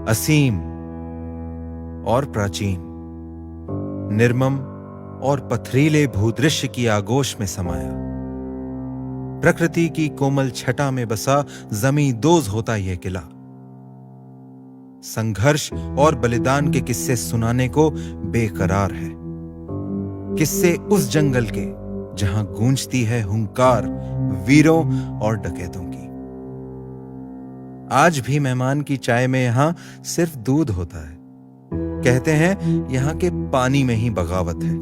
असीम और प्राचीन, निर्मम और पथरीले भूदृश्य की आगोश में समाया। प्रकृति की कोमल छटा में बसा जमी दोज होता यह किला। संघर्ष और बलिदान के किस्से सुनाने को बेकरार है। किस्से उस जंगल के जहां गूंजती है हुंकार वीरों और डकैतों की। आज भी मेहमान की चाय में यहां सिर्फ दूध होता है। कहते हैं यहां के पानी में ही बगावत है।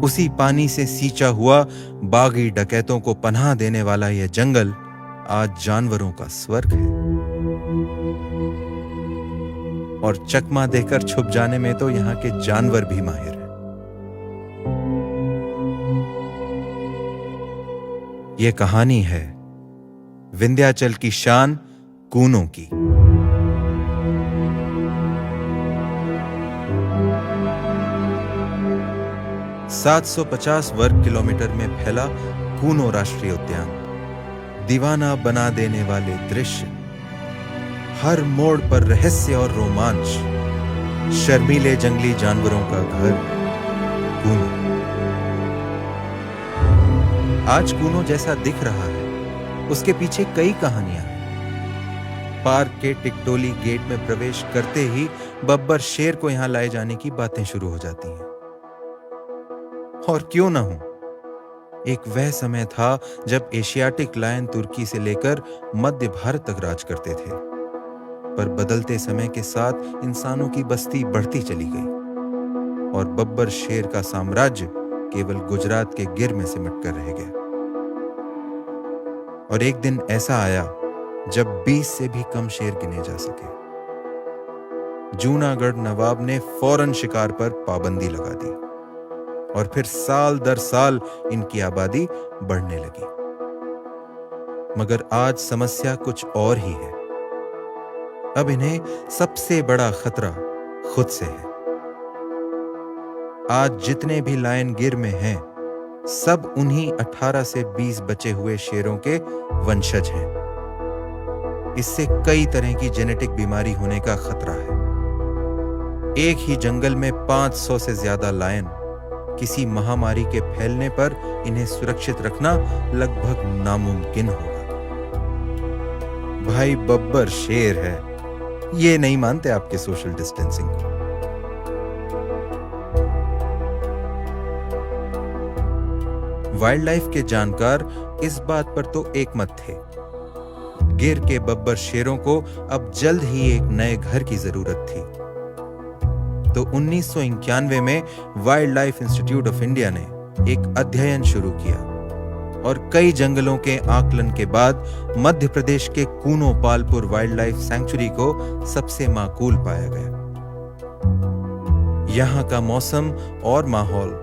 उसी पानी से सींचा हुआ बागी डकैतों को पनाह देने वाला यह जंगल आज जानवरों का स्वर्ग है। और चकमा देकर छुप जाने में तो यहां के जानवर भी माहिर हैं। यह कहानी है विंध्याचल की शान कूनों की। ,750 वर्ग किलोमीटर में फैला कूनो राष्ट्रीय उद्यान, दीवाना बना देने वाले दृश्य, हर मोड़ पर रहस्य और रोमांच, शर्मीले जंगली जानवरों का घर कूनो। आज कूनो जैसा दिख रहा है, उसके पीछे कई कहानियां हैं। पार्क के टिकटोली गेट में प्रवेश करते ही बब्बर शेर को यहां लाए जाने की बातें शुरू हो जाती हैं। और क्यों ना हो, एक वह समय था जब एशियाटिक लायन तुर्की से लेकर मध्य भारत तक राज करते थे। पर बदलते समय के साथ इंसानों की बस्ती बढ़ती चली गई और बब्बर शेर का साम्राज्य केवल गुजरात के गिर में सिमट कर रह गया। और एक दिन ऐसा आया जब 20 से भी कम शेर गिने जा सके। जूनागढ़ नवाब ने फौरन शिकार पर पाबंदी लगा दी और फिर साल दर साल इनकी आबादी बढ़ने लगी। मगर आज समस्या कुछ और ही है। अब इन्हें सबसे बड़ा खतरा खुद से है। आज जितने भी लायन गिर में हैं, सब उन्हीं 18 से 20 बचे हुए शेरों के वंशज हैं। इससे कई तरह की जेनेटिक बीमारी होने का खतरा है। एक ही जंगल में 500 से ज्यादा लायन, किसी महामारी के फैलने पर इन्हें सुरक्षित रखना लगभग नामुमकिन होगा। भाई बब्बर शेर है, ये नहीं मानते आपके सोशल डिस्टेंसिंग को। वाइल्ड लाइफ के जानकार इस बात पर तो एकमत थे। गिर के बब्बर शेरों को अब जल्द ही एक नए घर की जरूरत थी। तो 1991 में wild life institute of India ने एक अध्ययन शुरू किया और कई जंगलों के आकलन के बाद मध्य प्रदेश के Kuno Palpur wild life sanctuary को सबसे माकूल पाया गया। यहां का मौसम और माहौल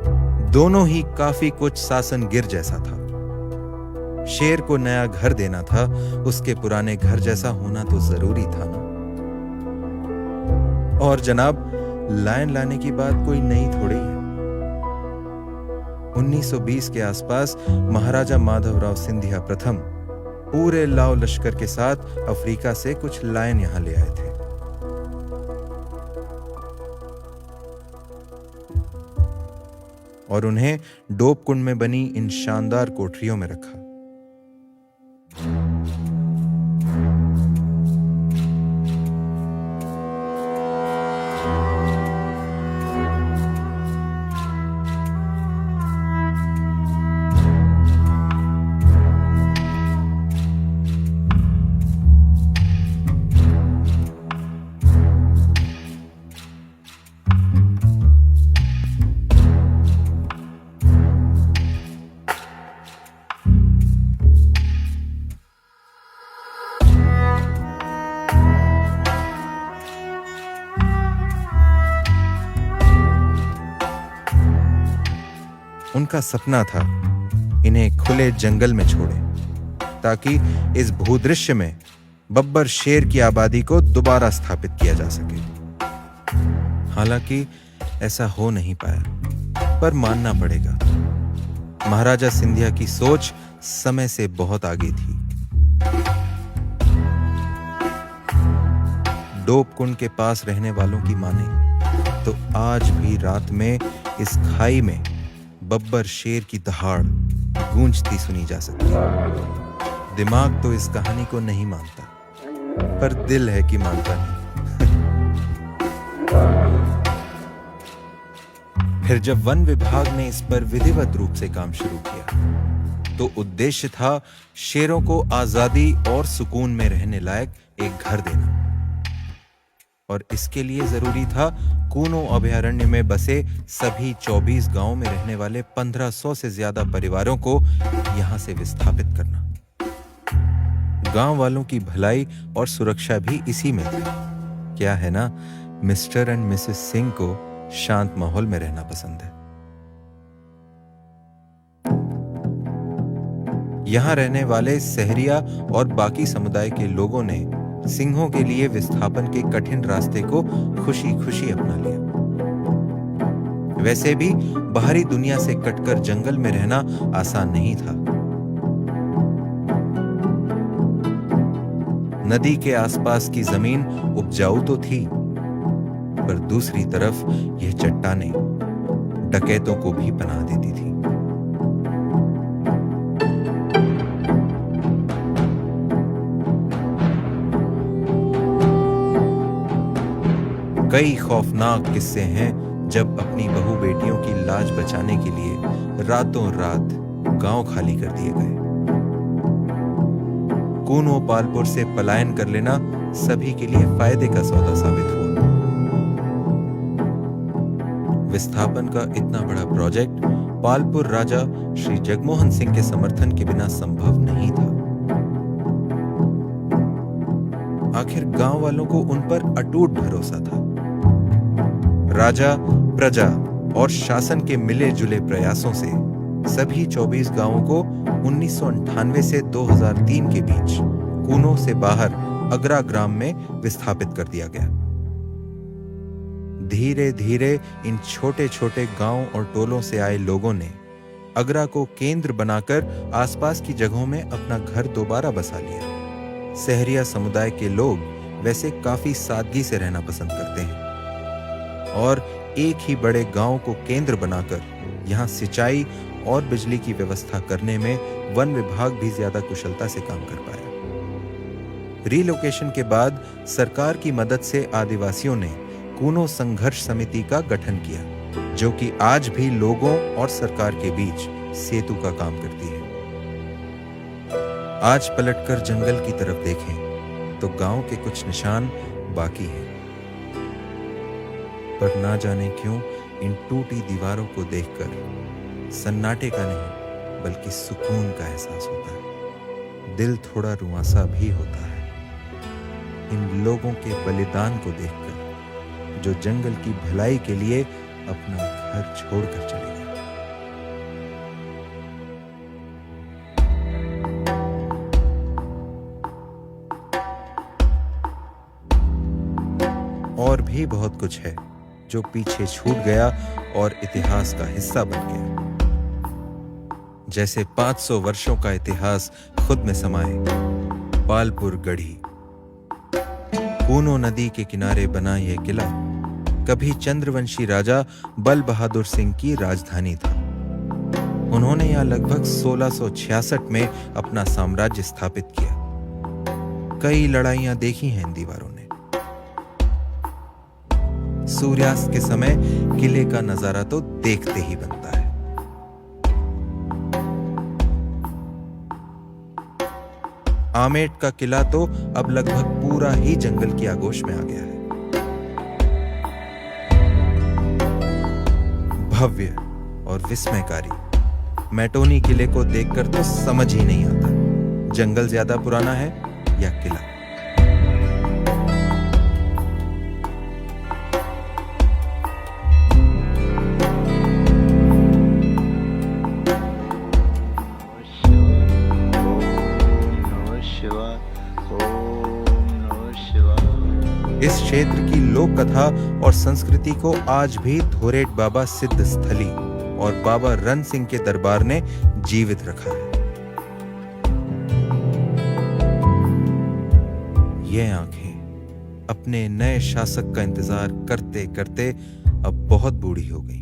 दोनों ही काफी कुछ सासन गिर जैसा था। शेर को नया घर देना था, उसके पुराने घर जैसा होना तो जरूरी था ना। और जनाब, लायन लाने की बात कोई नई थोड़ी है। 1920 के आसपास महाराजा माधवराव सिंधिया प्रथम पूरे लाव लश्कर के साथ अफ्रीका से कुछ लायन यहां ले आए थे। और उन्हें डोप कुंड में बनी इन शानदार कोठरियों में रखा। उनका सपना था इन्हें खुले जंगल में छोड़े ताकि इस भूदृश्य में बब्बर शेर की आबादी को दोबारा स्थापित किया जा सके। हालांकि ऐसा हो नहीं पाया, पर मानना पड़ेगा महाराजा सिंधिया की सोच समय से बहुत आगे थी। डोप कुंड के पास रहने वालों की माने तो आज भी रात में इस खाई में बब्बर शेर की दहाड़ गूंजती सुनी जा सकती है। दिमाग तो इस कहानी को नहीं मानता, पर दिल है कि मानता नहीं। फिर जब वन विभाग ने इस पर विधिवत रूप से काम शुरू किया तो उद्देश्य था शेरों को आजादी और सुकून में रहने लायक एक घर देना, और इसके लिए जरूरी था कूनो अभयारण्य में बसे सभी 24 गांवों में रहने वाले 1500 से ज्यादा परिवारों को यहां से विस्थापित करना। गांव वालों की भलाई और सुरक्षा भी इसी में थी। क्या है ना, मिस्टर एंड मिसेस सिंह को शांत माहौल में रहना पसंद है। यहां रहने वाले सहरिया और बाकी समुदाय के लोगों ने सिंहों के लिए विस्थापन के कठिन रास्ते को खुशी खुशी अपना लिया। वैसे भी बाहरी दुनिया से कटकर जंगल में रहना आसान नहीं था। नदी के आसपास की जमीन उपजाऊ तो थी, पर दूसरी तरफ यह चट्टानें डकैतों को भी पनाह देती थी। कई खौफनाक किस्से हैं जब अपनी बहू बेटियों की लाज बचाने के लिए रातों रात गांव खाली कर दिए गए। कूनो पालपुर से पलायन कर लेना सभी के लिए फायदे का सौदा साबित हुआ। विस्थापन का इतना बड़ा प्रोजेक्ट पालपुर राजा श्री जगमोहन सिंह के समर्थन के बिना संभव नहीं था। आखिर गांव वालों को उन पर अटूट भरोसा था। राजा, प्रजा और शासन के मिले जुले प्रयासों से सभी 24 गांवों को 1998 से 2003 के बीच कूनो से बाहर अगरा ग्राम में विस्थापित कर दिया गया। धीरे धीरे इन छोटे छोटे गांवों और टोलों से आए लोगों ने अगरा को केंद्र बनाकर आसपास की जगहों में अपना घर दोबारा बसा लिया। सहरिया समुदाय के लोग वैसे काफी सादगी से रहना पसंद करते हैं और एक ही बड़े गांव को केंद्र बनाकर यहां सिंचाई और बिजली की व्यवस्था करने में वन विभाग भी ज्यादा कुशलता से काम कर पाया। रीलोकेशन के बाद सरकार की मदद से आदिवासियों ने कूनो संघर्ष समिति का गठन किया, जो कि आज भी लोगों और सरकार के बीच सेतु का काम करती है। आज पलटकर जंगल की तरफ देखें तो गांव के कुछ निशान बाकी हैं, पर ना जाने क्यों इन टूटी दीवारों को देखकर सन्नाटे का नहीं बल्कि सुकून का एहसास होता है। दिल थोड़ा रुआंसा भी होता है इन लोगों के बलिदान को देखकर, जो जंगल की भलाई के लिए अपना घर छोड़कर चले गए। और भी बहुत कुछ है जो पीछे छूट गया और इतिहास का हिस्सा बन गया। जैसे 500 वर्षों का इतिहास खुद में समाये पालपुर गढ़ी। कूनो नदी के किनारे बना यह किला कभी चंद्रवंशी राजा बल बहादुर सिंह की राजधानी था। उन्होंने यहां लगभग 1666 में अपना साम्राज्य स्थापित किया। कई लड़ाइयां देखी हैं इन दीवारों ने। सूर्यास्त के समय किले का नजारा तो देखते ही बनता है। आमेट का किला तो अब लगभग पूरा ही जंगल की आगोश में आ गया है। भव्य और विस्मयकारी मैटोनी किले को देखकर तो समझ ही नहीं आता जंगल ज्यादा पुराना है या किला। इस क्षेत्र की लोक कथा और संस्कृति को आज भी धोरेट बाबा सिद्ध स्थली और बाबा रन सिंह के दरबार ने जीवित रखा है। ये आंखें अपने नए शासक का इंतजार करते करते अब बहुत बूढ़ी हो गई हैं।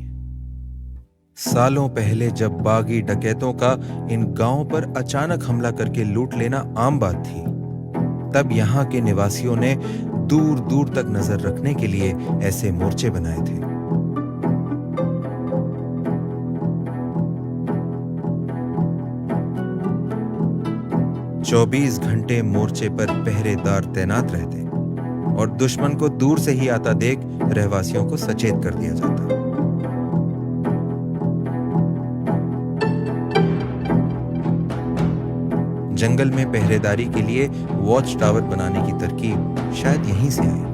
सालों पहले जब बागी डकैतों का इन गांवों पर अचानक हमला करके लूट लेना आम बात थी, तब यहाँ के निवासियों ने दूर दूर तक नजर रखने के लिए ऐसे मोर्चे बनाए थे। चौबीस घंटे मोर्चे पर पहरेदार तैनात रहते और दुश्मन को दूर से ही आता देख रहवासियों को सचेत कर दिया जाता। जंगल में पहरेदारी के लिए वॉच टावर बनाने की तरकीब शायद यहीं से आई।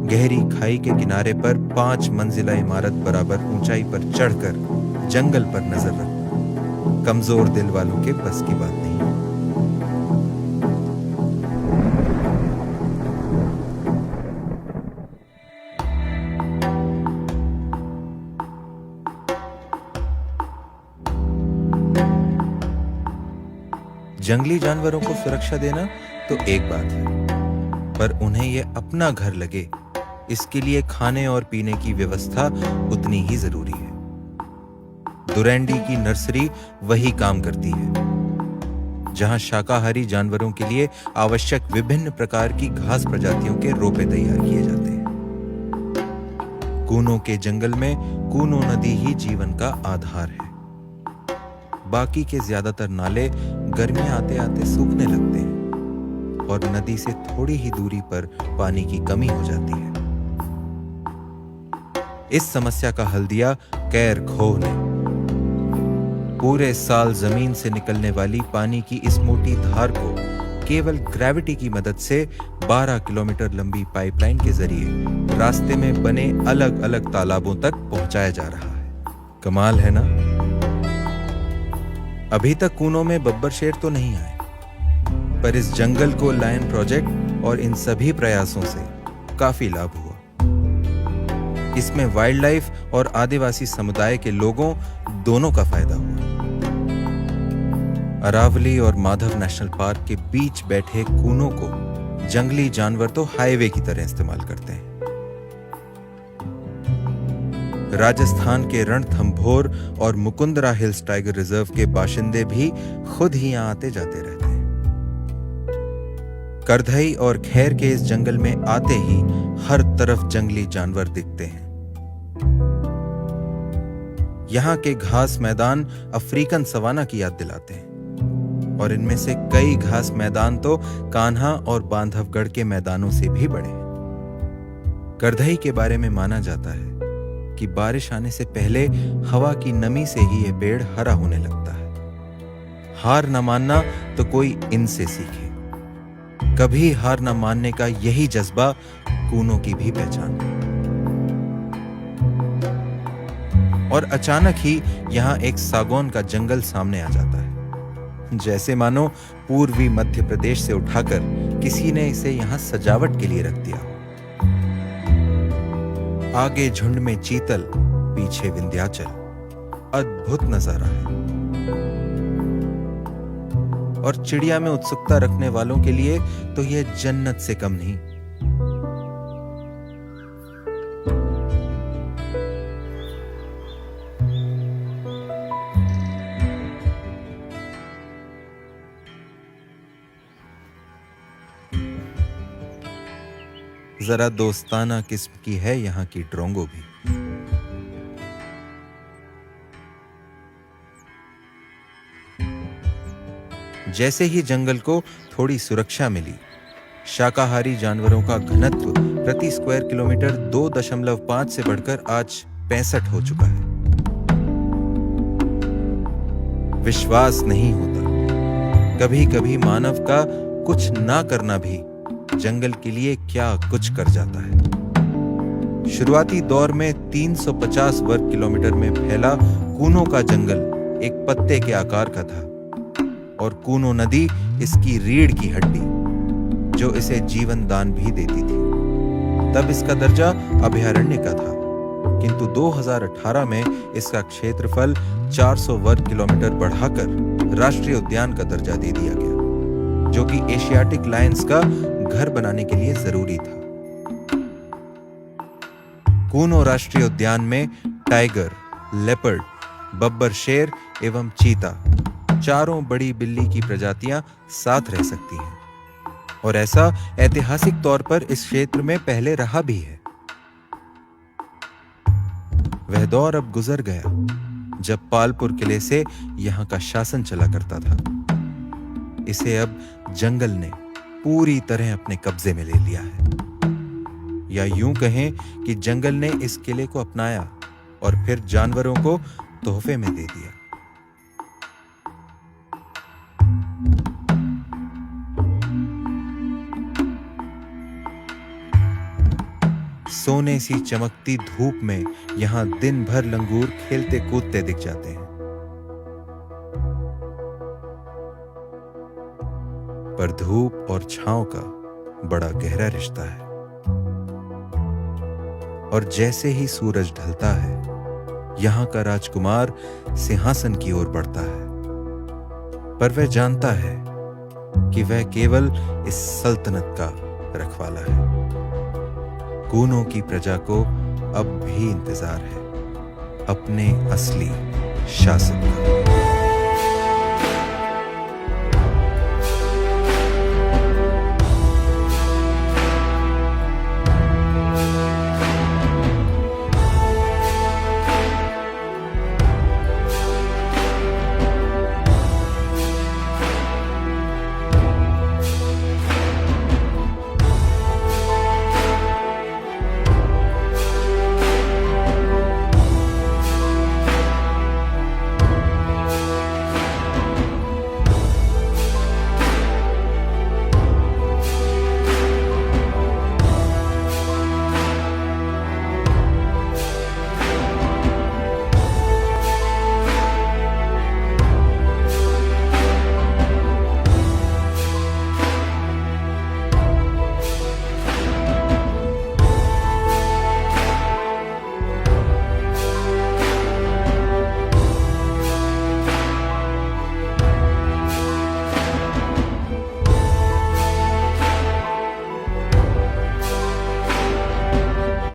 गहरी खाई के किनारे पर 5 मंजिला इमारत बराबर ऊंचाई पर चढ़कर जंगल पर नजर रखना कमजोर दिल वालों के बस की बात नहीं। जंगली जानवरों को सुरक्षा देना तो एक बात है, पर उन्हें यह अपना घर लगे, इसके लिए खाने और पीने की व्यवस्था उतनी ही जरूरी है। दुरैंडी की नर्सरी वही काम करती है, जहां शाकाहारी जानवरों के लिए आवश्यक विभिन्न प्रकार की घास प्रजातियों के रोपे तैयार किए जाते हैं। कूनों के जंगल में कूनो नदी ही जीवन का आधार है। बाकी के ज्यादातर नाले गर्मियां आते आते सूखने लगते हैं और नदी से थोड़ी ही दूरी पर पानी की कमी हो जाती है। इस समस्या का हल दिया कैर खोह ने। पूरे साल जमीन से निकलने वाली पानी की इस मोटी धार को केवल ग्रेविटी की मदद से 12 किलोमीटर लंबी पाइपलाइन के जरिए रास्ते में बने अलग अलग तालाबों तक पहुंचाया जा रहा है। कमाल है ना? अभी तक कूनों में बब्बर शेर तो नहीं आए, पर इस जंगल को लायन प्रोजेक्ट और इन सभी प्रयासों से काफी लाभ हुआ। इसमें वाइल्ड लाइफ और आदिवासी समुदाय के लोगों दोनों का फायदा हुआ। अरावली और माधव नेशनल पार्क के बीच बैठे कूनों को जंगली जानवर तो हाईवे की तरह इस्तेमाल करते हैं। राजस्थान के रणथंभौर और मुकुंदरा हिल्स टाइगर रिजर्व के बाशिंदे भी खुद ही यहां आते जाते रहते हैं। करधई और खैर के इस जंगल में आते ही हर तरफ जंगली जानवर दिखते हैं। यहाँ के घास मैदान अफ्रीकन सवाना की याद दिलाते हैं और इनमें से कई घास मैदान तो कान्हा और बांधवगढ़ के मैदानों से भी बड़े हैं। करधई के बारे में माना जाता है कि बारिश आने से पहले हवा की नमी से ही यह पेड़ हरा होने लगता है। हार न मानना तो कोई इनसे सीखे। कभी हार न मानने का यही जज्बा कूनों की भी पहचान है। और अचानक ही यहां एक सागौन का जंगल सामने आ जाता है, जैसे मानो पूर्वी मध्य प्रदेश से उठाकर किसी ने इसे यहां सजावट के लिए रख दिया हो। आगे झुंड में चीतल, पीछे विंध्याचल। अद्भुत नजारा है और चिड़िया में उत्सुकता रखने वालों के लिए तो यह जन्नत से कम नहीं। जरा दोस्ताना किस्म की है यहाँ की ड्रोंगो भी। जैसे ही जंगल को थोड़ी सुरक्षा मिली, शाकाहारी जानवरों का घनत्व प्रति स्क्वायर किलोमीटर 2.5 से बढ़कर आज 65 हो चुका है। विश्वास नहीं होता कभी कभी मानव का कुछ ना करना भी जंगल के लिए क्या कुछ कर जाता है। शुरुआती दौर में 350 वर्ग किलोमीटर में फैला कूनों का जंगल एक पत्ते के आकार का था और कूनो नदी इसकी रीढ़ की हड्डी, जो इसे जीवन दान भी देती थी। तब इसका दर्जा अभयारण्य का था, किंतु 2018 में इसका क्षेत्रफल 400 वर्ग किलोमीटर बढ़ाकर राष्ट्रीय उद्यान का दर्जा दे दिया गया, जो कि एशियाटिक लायंस का घर बनाने के लिए जरूरी था। कूनो राष्ट्रीय उद्यान में टाइगर, लेपर्ड, बब्बर शेर एवं चीता चारों बड़ी बिल्ली की प्रजातियां साथ रह सकती हैं, और ऐसा ऐतिहासिक तौर पर इस क्षेत्र में पहले रहा भी है। वह दौर अब गुजर गया जब पालपुर किले से यहां का शासन चला करता था। इसे अब जंगल ने पूरी तरह अपने कब्जे में ले लिया है, या यूं कहें कि जंगल ने इस किले को अपनाया और फिर जानवरों को तोहफे में दे दिया। सोने सी चमकती धूप में यहां दिन भर लंगूर खेलते कूदते दिख जाते हैं, पर धूप और छांव का बड़ा गहरा रिश्ता है, और जैसे ही सूरज ढलता है यहां का राजकुमार सिंहासन की ओर बढ़ता है, पर वह जानता है कि वह केवल इस सल्तनत का रखवाला है। कूनो की प्रजा को अब भी इंतजार है अपने असली शासक का।